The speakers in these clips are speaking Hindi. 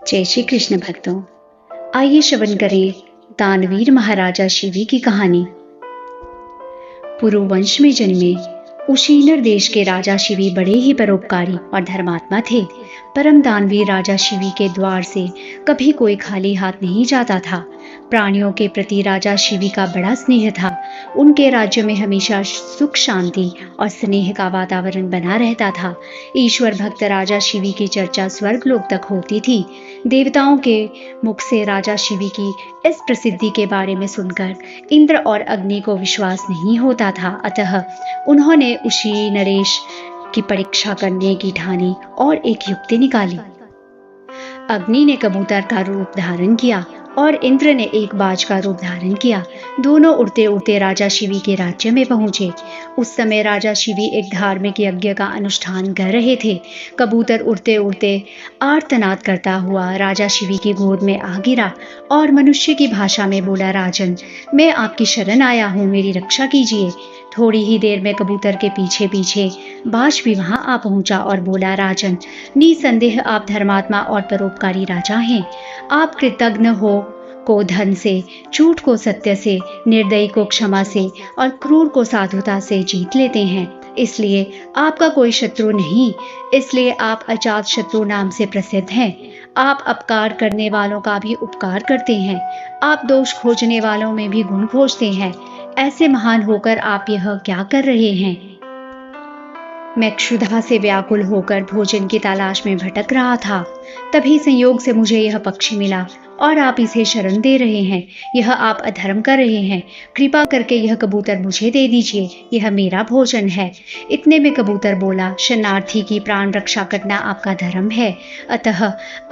जय श्री कृष्ण भक्तों, आइए श्रवण करें दानवीर महाराजा शिवी की कहानी। पुरुवंश में जन्मे उशीनर देश के राजा शिवी बड़े ही परोपकारी और धर्मात्मा थे। परम दानवीर राजा शिवी के द्वार से कभी कोई खाली हाथ नहीं जाता था। प्राणियों के प्रति राजा शिवी का बड़ा स्नेह था। उनके राज्य में हमेशा सुख, शांति और स्नेह का वातावरण बना रहता था। ईश्वर भक्त राजा शिवी की चर्चा स्वर्ग लोक तक होती थी। देवताओं के मुख से राजा शिवी की इस प्रसिद्धि के बारे में सुनकर इंद्र और अग्नि को विश्वास नहीं होता था। अतः उन्होंने उसी नरेश की परीक्षा करने की ठानी और एक युक्ति निकाली। अग्नि ने कबूतर का रूप धारण किया और इंद्र ने एक बाज का रूप धारण किया। दोनों उड़ते उड़ते राजा शिवी के राज्य में पहुंचे। उस समय राजा शिवी एक धार्मिक यज्ञ का अनुष्ठान कर रहे थे। कबूतर उड़ते उड़ते आर्तनाद करता हुआ राजा शिवी की गोद में आ गिरा और मनुष्य की भाषा में बोला, राजन, मैं आपकी शरण आया हूँ, मेरी रक्षा कीजिए। थोड़ी ही देर में कबूतर के पीछे पीछे बाज भी वहां आ पहुंचा और बोला, राजन, निसंदेह आप धर्मात्मा और परोपकारी राजा हैं। आप कृतज्ञ हो को धन से, झूठ को सत्य से, निर्दयी को क्षमा से और क्रूर को साधुता से जीत लेते हैं। इसलिए आपका कोई शत्रु नहीं, इसलिए आप अजात शत्रु नाम से प्रसिद्ध हैं। आप अपकार करने वालों का भी उपकार करते हैं। आप दोष खोजने वालों में भी गुण खोजते हैं। ऐसे महान होकर आप यह क्या कर रहे हैं? मैं क्षुधा से व्याकुल होकर भोजन की तलाश में भटक रहा था। तभी संयोग से मुझे यह पक्षी मिला और आप इसे शरण दे रहे हैं। यह आप अधर्म कर रहे हैं। कृपा करके यह कबूतर मुझे दे दीजिए, यह मेरा भोजन है। इतने में कबूतर बोला, शरणार्थी की प्राण रक्षा करना आपका धर्म है, अतः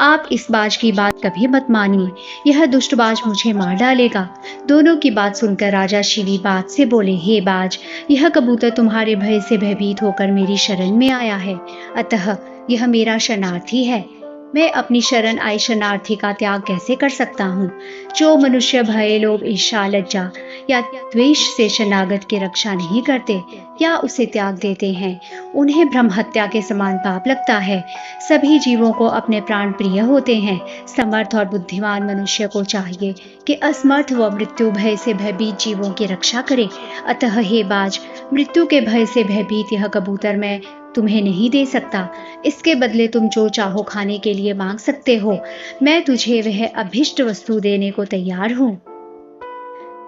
आप इस बाज की बात कभी मत मानिए। यह दुष्ट बाज मुझे मार डालेगा। दोनों की बात सुनकर राजा शिवी बात से बोले, हे बाज, यह कबूतर तुम्हारे भय से भयभीत होकर मेरी शरण में आया है, अतः यह मेरा शरणार्थी है। मैं अपनी शरण आए शरणार्थी का त्याग कैसे कर सकता हूँ? जो मनुष्य भय, लोभ, ईर्ष्या, लज्जा या द्वेष से शरणागत की रक्षा नहीं करते या उसे त्याग देते हैं, उन्हें ब्रह्म हत्या के समान पाप लगता है। सभी जीवों को अपने प्राण प्रिय होते हैं। समर्थ और बुद्धिमान मनुष्य को चाहिए कि असमर्थ व मृत्यु भय से भयभीत जीवों की रक्षा करे। अतः हे बाज, मृत्यु के भय से भयभीत यह कबूतर मैं तुम्हें नहीं दे सकता। इसके बदले तुम जो चाहो खाने के लिए मांग सकते हो। मैं तुझे वह अभिष्ट वस्तु देने को तैयार हूँ।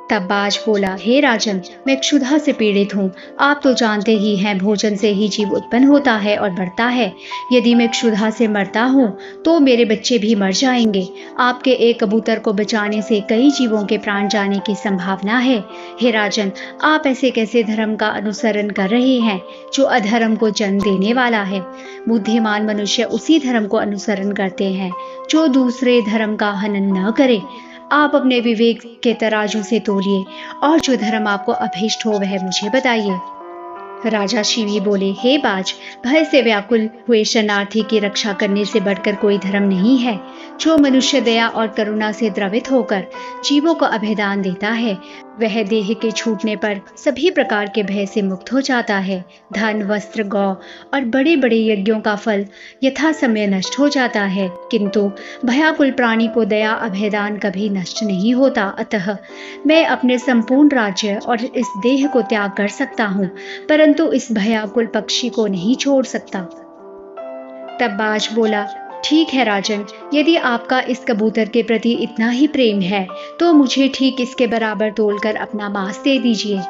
तब बाज बोला, हे राजन, मैं क्षुधा से पीड़ित हूँ। आप तो जानते ही हैं, भोजन से ही जीव उत्पन्न होता है और बढ़ता है। यदि मैं क्षुधा से मरता हूँ तो मेरे बच्चे भी मर जाएंगे। आपके एक कबूतर को बचाने से कई जीवों के प्राण जाने की संभावना है। हे राजन, आप ऐसे कैसे धर्म का अनुसरण कर रहे हैं जो अधर्म को जन्म देने वाला है? बुद्धिमान मनुष्य उसी धर्म को अनुसरण करते हैं जो दूसरे धर्म का हनन न करे। आप अपने विवेक के तराजू से तोलिए और जो धर्म आपको अभीष्ट हो वह मुझे बताइए। राजा शिवी बोले, हे बाज, भय से व्याकुल हुए शरणार्थी की रक्षा करने से बढ़कर कोई धर्म नहीं है। जो मनुष्य दया और करुणा से द्रवित होकर जीवों को अभयदान देता है, वह देह के छूटने पर सभी प्रकार के भय से मुक्त हो जाता है। धन, वस्त्र, गौ और बड़े बड़े यज्ञों का फल यथा समय नष्ट हो जाता है, किंतु भयाकुल प्राणी को दया अभयदान कभी नष्ट नहीं होता। अतः मैं अपने संपूर्ण राज्य और इस देह को त्याग कर सकता हूँ, परंतु इस भयाकुल पक्षी को नहीं छोड़ सकता। तब बाज बोला, ठीक है राजन, यदि आपका इस कबूतर के प्रति इतना ही प्रेम है तो मुझे ठीक इसके बराबर तोलकर अपना मांस दे दीजिए,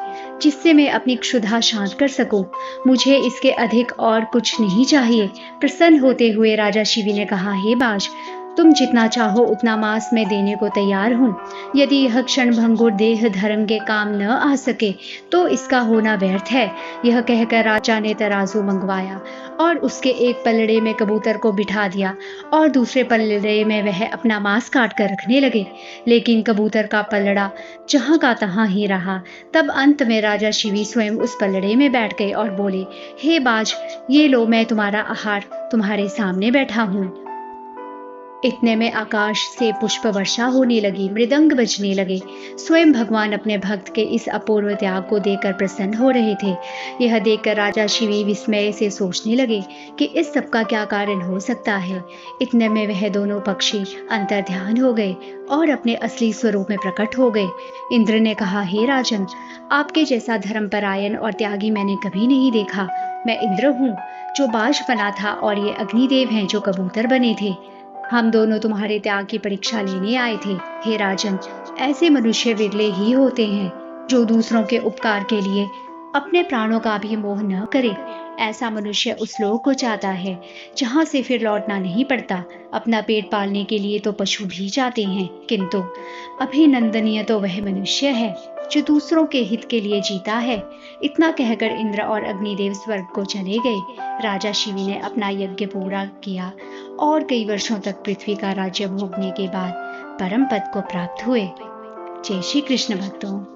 जिससे मैं अपनी क्षुधा शांत कर सकूं। मुझे इसके अधिक और कुछ नहीं चाहिए। प्रसन्न होते हुए राजा शिवी ने कहा, हे बाज, तुम जितना चाहो उतना मांस मैं देने को तैयार हूँ। यदि यह क्षणभंगुर देह धर्म के काम न आ सके तो इसका होना व्यर्थ है। यह कहकर राजा ने तराजू मंगवाया और उसके एक पलड़े में कबूतर को बिठा दिया और दूसरे पलड़े में वह अपना मांस काट कर रखने लगे। लेकिन कबूतर का पलड़ा जहाँ का तहाँ ही रहा। तब अंत में राजा शिवी स्वयं उस पलड़े में बैठ गए और बोले, हे बाज, ये लो, मैं तुम्हारा आहार तुम्हारे सामने बैठा हूँ। इतने में आकाश से पुष्प वर्षा होने लगी, मृदंग बजने लगे। स्वयं भगवान अपने भक्त के इस अपूर्व त्याग को देखकर प्रसन्न हो रहे थे। यह देखकर राजा शिवी विस्मय से सोचने लगे कि इस सब का क्या कारण हो सकता है। इतने में वह दोनों पक्षी अंतर्ध्यान हो गए और अपने असली स्वरूप में प्रकट हो गए। इंद्र ने कहा, हे राजन, आपके जैसा धर्मपरायण और त्यागी मैंने कभी नहीं देखा। मैं इंद्र हूँ जो बाज बना था और ये अग्निदेव हैं जो कबूतर बने थे। हम दोनों तुम्हारे त्याग की परीक्षा लेने आए थे। हे राजन, ऐसे मनुष्य विरले ही होते हैं जो दूसरों के उपकार के लिए अपने प्राणों का भी मोह न करे। ऐसा मनुष्य उस लोक को चाहता है जहां से फिर लौटना नहीं पड़ता। अपना पेट पालने के लिए तो पशु भी जाते हैं, किंतु अभिनंदनीय तो वह मनुष्य है जो दूसरों के हित के लिए जीता है। इतना कहकर इंद्र और अग्निदेव स्वर्ग को चले गए। राजा शिवी ने अपना यज्ञ पूरा किया और कई वर्षों तक पृथ्वी का राज्य भोगने के बाद परम पद को प्राप्त हुए। जय श्री कृष्ण भक्तों।